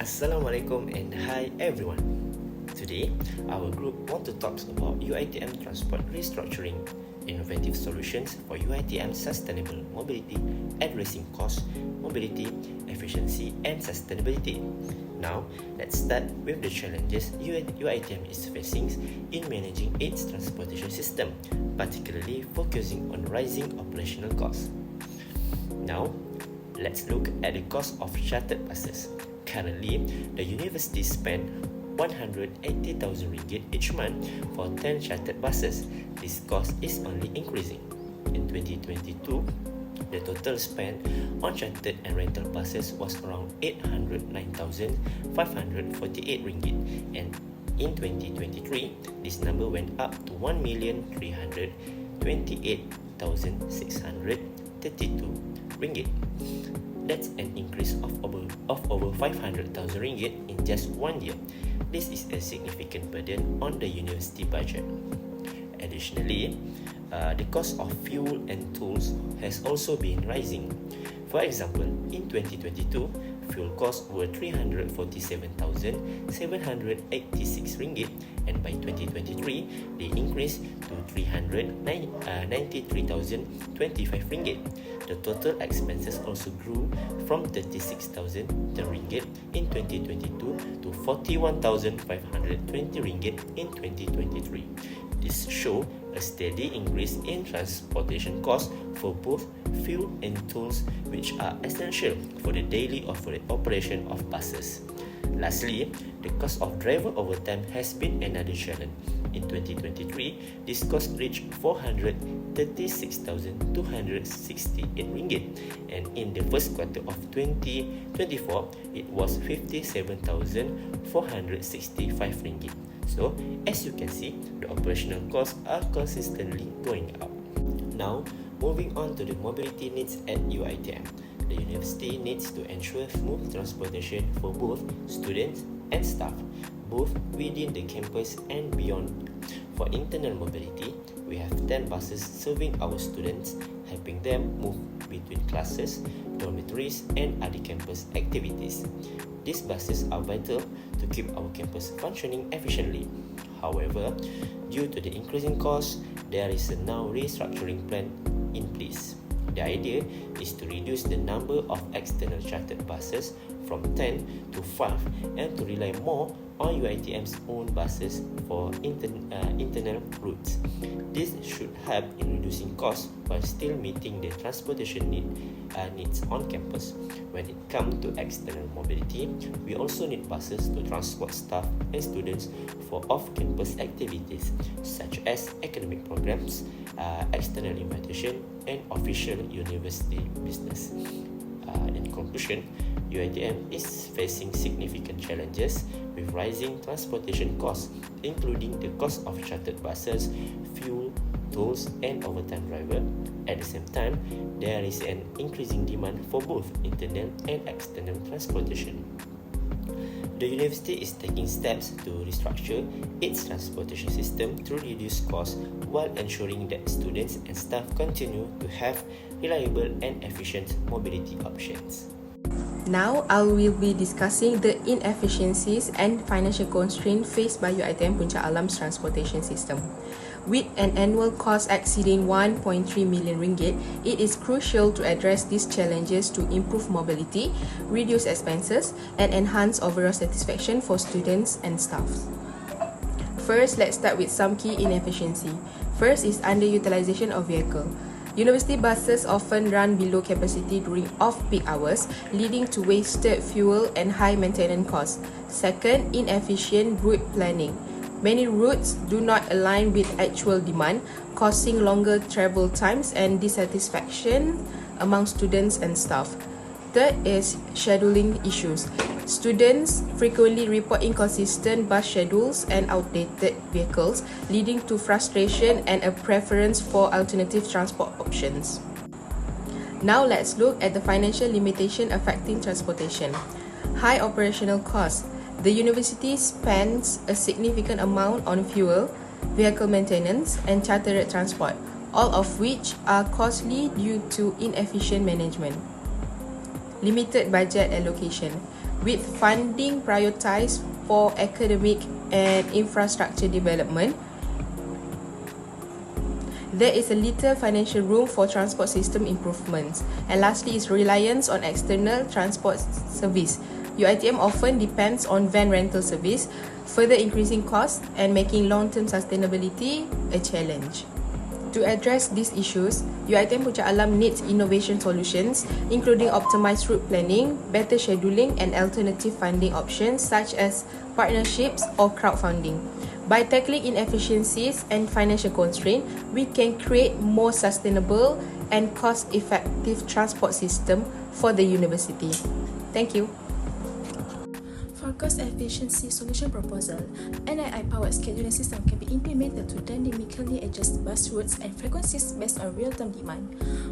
Assalamualaikum and hi everyone. Today, our group want to talk about UiTM transport restructuring, innovative solutions for UiTM sustainable mobility, addressing cost, mobility, efficiency and sustainability. Now, let's start with the challenges UiTM is facing in managing its transportation system, particularly focusing on rising operational costs. Now, let's look at the cost of chartered buses. Currently, the university spend RM180,000 each month for 10 chartered buses. This cost is only increasing. In 2022, the total spend on chartered and rental buses was around RM809,548, and in 2023, this number went up to RM1,328,632. That's an increase of over RM500,000 in just 1 year. This is a significant burden on the university budget. Additionally, the cost of fuel and tools has also been rising. For example, in 2022, fuel costs were RM347,786, and by 2023, they increased to RM393,025. The total expenses also grew from RM36,000 in 2022 to RM41,520 in 2023. This shows a steady increase in transportation costs for both fuel and tools, which are essential for the daily operation of buses. Lastly, the cost of driver overtime has been another challenge. In 2023, this cost reached RM436,268, and in the first quarter of 2024, it was RM57,465. So, as you can see, the operational costs are consistently going up. Now, moving on to the mobility needs at UiTM. The university needs to ensure smooth transportation for both students and staff, both within the campus and beyond. For internal mobility, we have 10 buses serving our students, helping them move between classes, dormitories, and other campus activities. These buses are vital to keep our campus functioning efficiently. However, due to the increasing costs, there is a now restructuring plan in place. The idea is to reduce the number of external chartered buses from 10 to 5 and to rely more on UiTM's own buses for internal routes. This should help in reducing costs while still meeting the transportation needs on campus. When it comes to external mobility, we also need buses to transport staff and students for off-campus activities such as academic programs, external invitation, and official university business. In conclusion, UiTM is facing significant challenges with rising transportation costs, including the cost of chartered buses, fuel, tools, and overtime driver. At the same time, there is an increasing demand for both internal and external transportation. The university is taking steps to restructure its transportation system to reduce costs while ensuring that students and staff continue to have reliable and efficient mobility options. Now, I will be discussing the inefficiencies and financial constraints faced by UiTM Puncak Alam's transportation system. With an annual cost exceeding RM1.3 million, it is crucial to address these challenges to improve mobility, reduce expenses, and enhance overall satisfaction for students and staff. First, let's start with some key inefficiency. First is underutilization of vehicle. University buses often run below capacity during off-peak hours, leading to wasted fuel and high maintenance costs. Second, inefficient route planning. Many routes do not align with actual demand, causing longer travel times and dissatisfaction among students and staff. Third is scheduling issues. Students frequently report inconsistent bus schedules and outdated vehicles, leading to frustration and a preference for alternative transport options. Now let's look at the financial limitation affecting transportation. High operational costs. The university spends a significant amount on fuel, vehicle maintenance, and chartered transport, all of which are costly due to inefficient management. limited budget allocation, with funding prioritized for academic and infrastructure development. There is a little financial room for transport system improvements. And lastly is reliance on external transport service. UiTM often depends on van rental service, further increasing costs and making long-term sustainability a challenge. To address these issues, UiTM Puncak Alam needs innovation solutions, including optimized route planning, better scheduling and alternative funding options such as partnerships or crowdfunding. By tackling inefficiencies and financial constraints, we can create more sustainable and cost-effective transport system for the university. Thank you. For cost efficiency solution proposal, an AI-powered scheduling system can be implemented to dynamically adjust bus routes and frequencies based on real-time demand.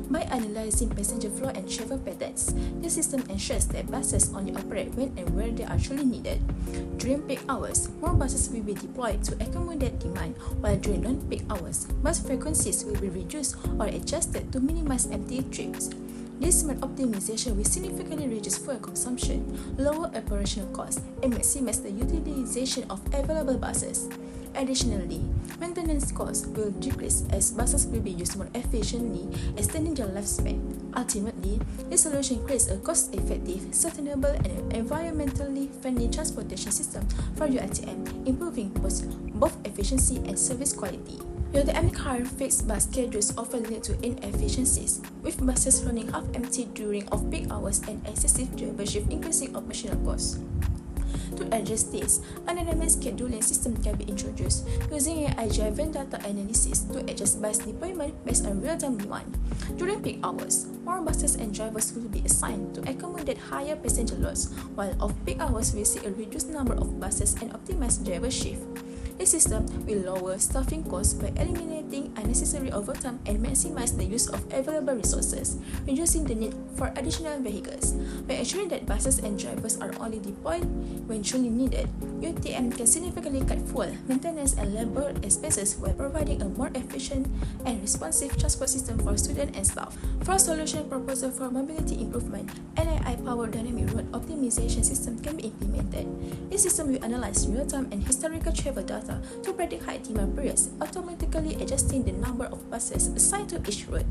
By analyzing passenger flow and travel patterns, the system ensures that buses only operate when and where they are truly needed. During peak hours, more buses will be deployed to accommodate demand, while during non-peak hours, bus frequencies will be reduced or adjusted to minimize empty trips. This smart optimization will significantly reduce fuel consumption, lower operational costs, and maximize the utilization of available buses. Additionally, maintenance costs will decrease as buses will be used more efficiently, extending their lifespan. Ultimately, this solution creates a cost-effective, sustainable, and environmentally friendly transportation system for UiTM, improving both efficiency and service quality. UiTM current fixed bus schedules often lead to inefficiencies, with buses running half empty during off-peak hours and excessive drivership increasing operational costs. To address this, a dynamic scheduling system can be introduced using AI-driven data analysis to adjust bus deployment based on real-time demand. During peak hours, more buses and drivers will be assigned to accommodate higher passenger loads, while off-peak hours will see a reduced number of buses and optimized driver shift. This system will lower staffing costs by eliminating unnecessary overtime and maximize the use of available resources, reducing the need for additional vehicles. By ensuring that buses and drivers are only deployed when truly needed, UiTM can significantly cut fuel, maintenance, and labor expenses while providing a more efficient and responsive transport system for students and staff. For a solution proposal for mobility improvement, an AI-powered dynamic route optimization system can be implemented. This system will analyze real-time and historical travel data to predict high demand periods, automatically adjusting the number of buses assigned to each route.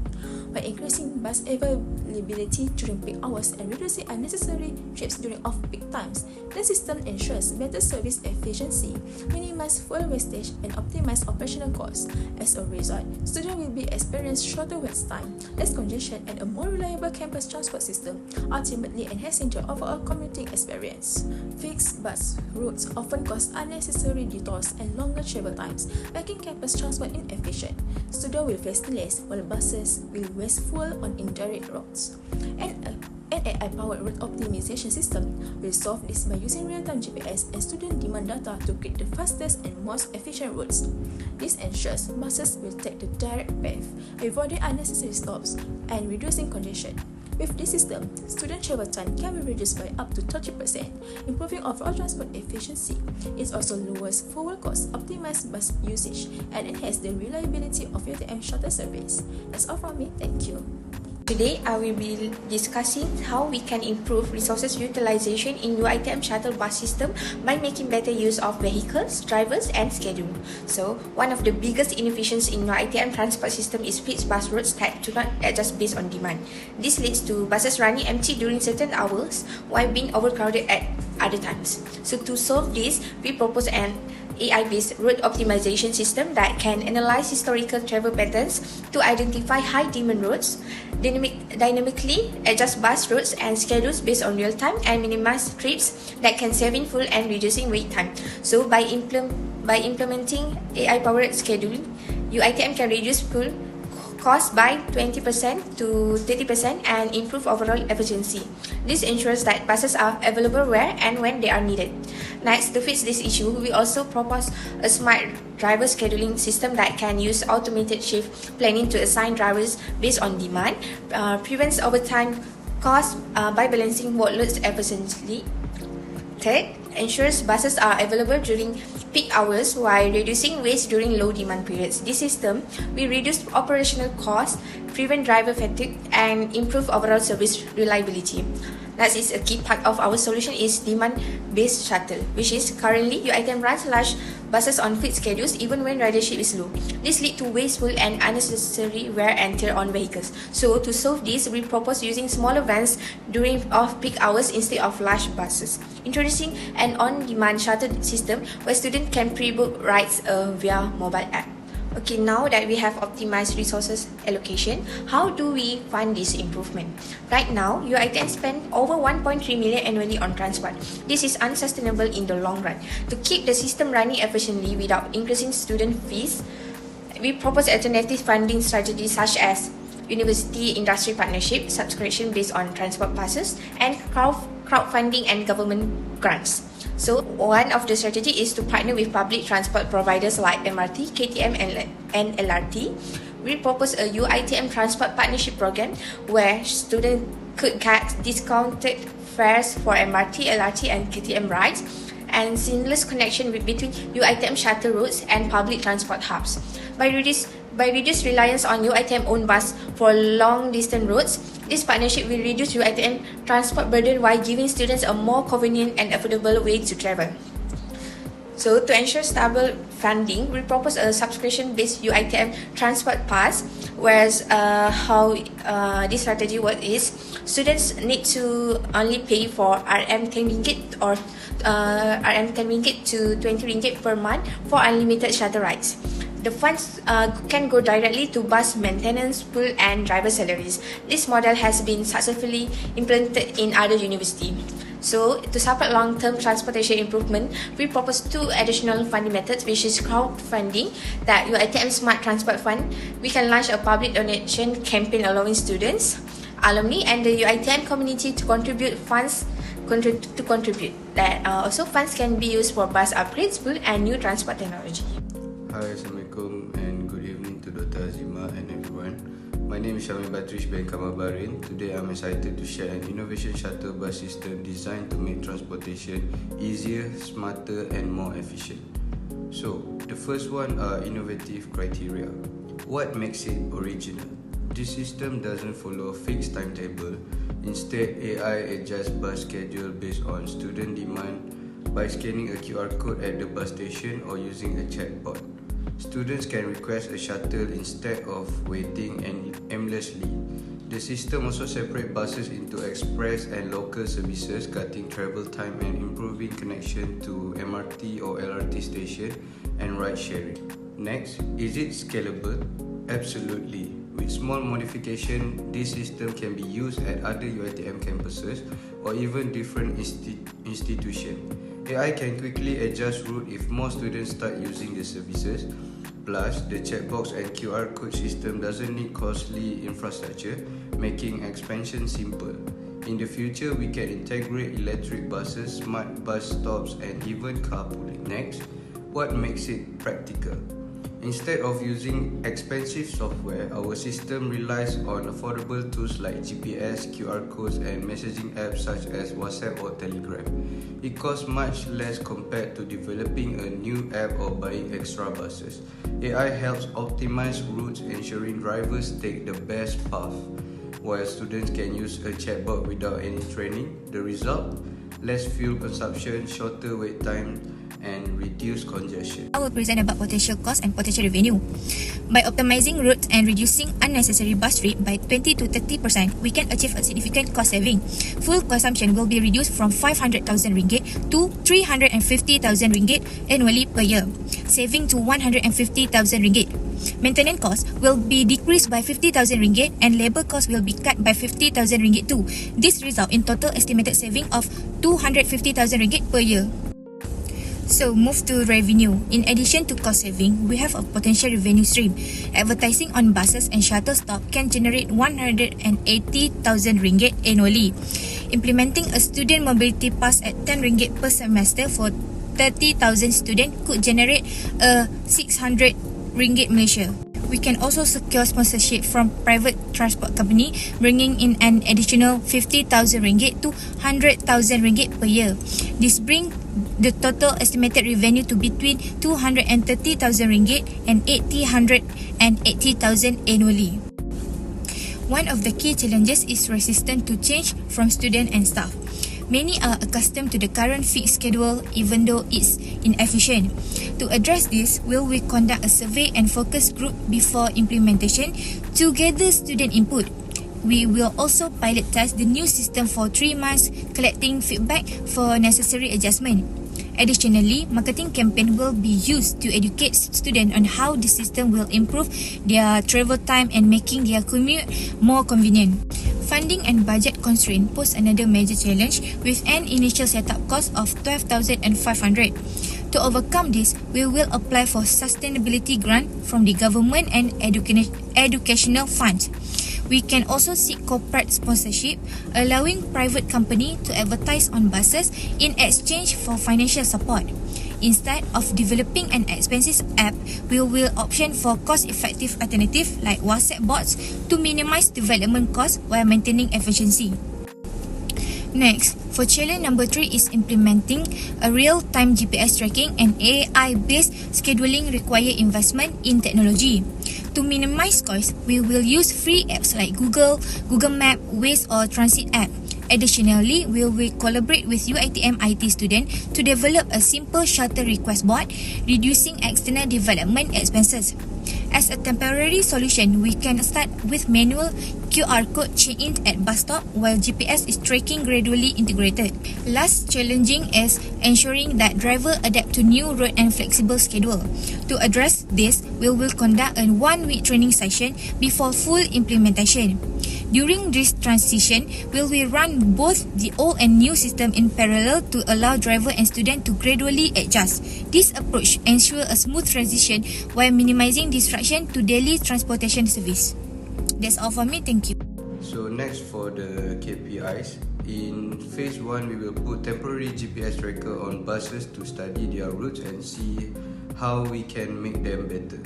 By increasing bus availability during peak hours and reducing unnecessary trips during off-peak times, the system ensures better service efficiency, minimize fuel wastage, and optimize operational costs. As a result, students will be experience shorter wait time, less congestion, and a more reliable campus transport system, ultimately enhancing their overall commuting experience. Fixed bus routes often cause unnecessary detours and longer travel times, making campus transport inefficient. Students will face delays while buses will waste fuel on indirect routes. An AI-powered route optimization system will solve this by using real-time GPS and student demand data to create the fastest and most efficient routes. This ensures buses will take the direct path, avoiding unnecessary stops and reducing congestion. With this system, student travel time can be reduced by up to 30%, improving overall transport efficiency. It also lowers fuel costs, optimizes bus usage, and enhances the reliability of UiTM shuttle service. That's all from me. Thank you. Today, I will be discussing how we can improve resources utilization in UiTM shuttle bus system by making better use of vehicles, drivers, and schedule. So, one of the biggest inefficiencies in UiTM transport system is fixed bus routes that do not adjust based on demand. This leads to buses running empty during certain hours while being overcrowded at other times. So, to solve this, we propose an AI-based route optimization system that can analyze historical travel patterns to identify high-demand routes, dynamically adjust bus routes and schedules based on real-time, and minimize trips that can save in fuel and reducing wait time. So, by implementing AI-powered scheduling, UiTM can reduce fuel cost by 20% to 30% and improve overall efficiency. This ensures that buses are available where and when they are needed. Next, to fix this issue, we also propose a smart driver scheduling system that can use automated shift planning to assign drivers based on demand, prevents overtime costs by balancing workloads efficiently. Third, ensures buses are available during peak hours while reducing waste during low demand periods. This system will reduce operational costs prevent driver fatigue, and improve overall service reliability. Next is a key part of our solution is demand-based shuttle, which is currently UiTM runs large buses on fixed schedules even when ridership is low. This leads to wasteful and unnecessary wear and tear on vehicles. So to solve this, we propose using smaller vans during off-peak hours instead of large buses. Introducing an on-demand shuttle system where students can pre-book rides via mobile app. Okay, now that we have optimized resources allocation, how do we fund this improvement? Right now, UiTM spend over 1.3 million annually on transport. This is unsustainable in the long run. To keep the system running efficiently without increasing student fees, we propose alternative funding strategies such as university-industry partnership, subscription based on transport passes, and crowdfunding and government grants. So one of the strategy is to partner with public transport providers like MRT, KTM and LRT. We propose a UiTM transport partnership program where students could get discounted fares for MRT, LRT and KTM rides and seamless connection between UiTM shuttle routes and public transport hubs. By reduced reliance on UiTM-owned bus for long-distance routes, this partnership will reduce UiTM transport burden while giving students a more convenient and affordable way to travel. So to ensure stable funding, we propose a subscription-based UiTM transport pass, whereas how this strategy works is students need to only pay for RM10 ringgit or RM10 ringgit to 20 ringgit per month for unlimited shuttle rides. The funds can go directly to bus maintenance, pool and driver salaries. This model has been successfully implemented in other universities. So, to support long-term transportation improvement, we propose two additional funding methods, which is crowdfunding, that UiTM Smart Transport Fund. We can launch a public donation campaign allowing students, alumni and the UiTM community to contribute funds That also funds can be used for bus upgrades, pool and new transport technology. Hi, Assalamualaikum and good evening to Dr. Azima and everyone. My name is Syamil Batrish bin Kamal Barin. Today I'm excited to share an innovation shuttle bus system designed to make transportation easier, smarter and more efficient. So, the first one are innovative criteria. What makes it original? This system doesn't follow a fixed timetable. Instead, AI adjusts bus schedule based on student demand by scanning a QR code at the bus station or using a chatbot. Students can request a shuttle instead of waiting aimlessly. The system also separates buses into express and local services, cutting travel time and improving connection to MRT or LRT station and ride sharing. Next, is it scalable? Absolutely. With small modification, this system can be used at other UiTM campuses or even different institutions. AI can quickly adjust route if more students start using the services. Plus, the chatbox and QR code system doesn't need costly infrastructure, making expansion simple. In the future, we can integrate electric buses, smart bus stops, and even carpooling. Next, what makes it practical? Instead of using expensive software, our system relies on affordable tools like GPS, QR codes and messaging apps such as WhatsApp or Telegram. It costs much less compared to developing a new app or buying extra buses. AI helps optimize routes, ensuring drivers take the best path, while students can use a chatbot without any training. The result? Less fuel consumption, shorter wait time, and reduce congestion. I will present about potential cost and potential revenue. By optimizing routes and reducing unnecessary bus trip by 20 to 30%, we can achieve a significant cost saving. Fuel consumption will be reduced from 500,000 ringgit to 350,000 ringgit annually per year, saving to 150,000 ringgit. Maintenance costs will be decreased by 50,000 ringgit and labor costs will be cut by 50,000 ringgit too. This result in total estimated saving of 250,000 ringgit per year. So, move to revenue. In addition to cost saving, we have a potential revenue stream. Advertising on buses and shuttle stop can generate 180,000 ringgit annually. Implementing a student mobility pass at 10 ringgit per semester for 30,000 students could generate a 600 ringgit Malaysia. We can also secure sponsorship from private transport company, bringing in an additional 50,000 ringgit to 100,000 ringgit per year. This brings the total estimated revenue to between 230,000 ringgit and 880,000 annually. One of the key challenges is resistance to change from student and staff. Many are accustomed to the current fixed schedule even though it's inefficient. To address this, we will conduct a survey and focus group before implementation to gather student input. We will also pilot test the new system for 3 months, collecting feedback for necessary adjustment. Additionally, marketing campaign will be used to educate students on how the system will improve their travel time and making their commute more convenient. Funding and budget constraint pose another major challenge with an initial setup cost of 12,500. To overcome this, we will apply for sustainability grant from the government and educational funds. We can also seek corporate sponsorship, allowing private company to advertise on buses in exchange for financial support. Instead of developing an expensive app, we will option for cost-effective alternative like WhatsApp bots to minimize development costs while maintaining efficiency. Next, for challenge number 3 is implementing a real-time GPS tracking and AI-based scheduling require investment in technology. To minimize costs, we will use free apps like Google Map, Waze or Transit app. Additionally, we will collaborate with UiTM IT students to develop a simple shuttle request bot, reducing external development expenses. As a temporary solution, we can start with manual QR code check-in at bus stop while GPS is tracking gradually integrated. Last challenging is ensuring that driver adapt to new road and flexible schedule. To address this, we will conduct a 1-week training session before full implementation. During this transition, we will run both the old and new system in parallel to allow driver and student to gradually adjust. This approach ensures a smooth transition while minimizing disruption to daily transportation service. That's all for me. Thank you. So next for the KPIs, in phase 1 we will put temporary GPS tracker on buses to study their routes and see how we can make them better.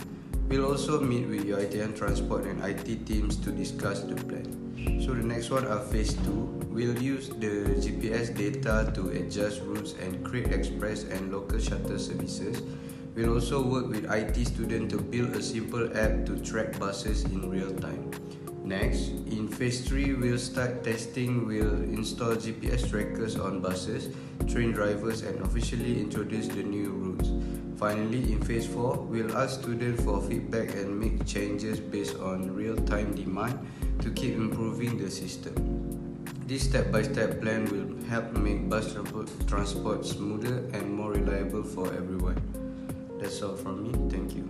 We'll also meet with UiTM Transport and IT teams to discuss the plan. So the next one are phase 2. We'll use the GPS data to adjust routes and create express and local shuttle services. We'll also work with IT students to build a simple app to track buses in real time. Next, in phase 3, we'll start testing. We'll install GPS trackers on buses, train drivers and officially introduce the new routes. Finally, in phase 4, we'll ask students for feedback and make changes based on real-time demand to keep improving the system. This step-by-step plan will help make bus transport smoother and more reliable for everyone. That's all from me. Thank you.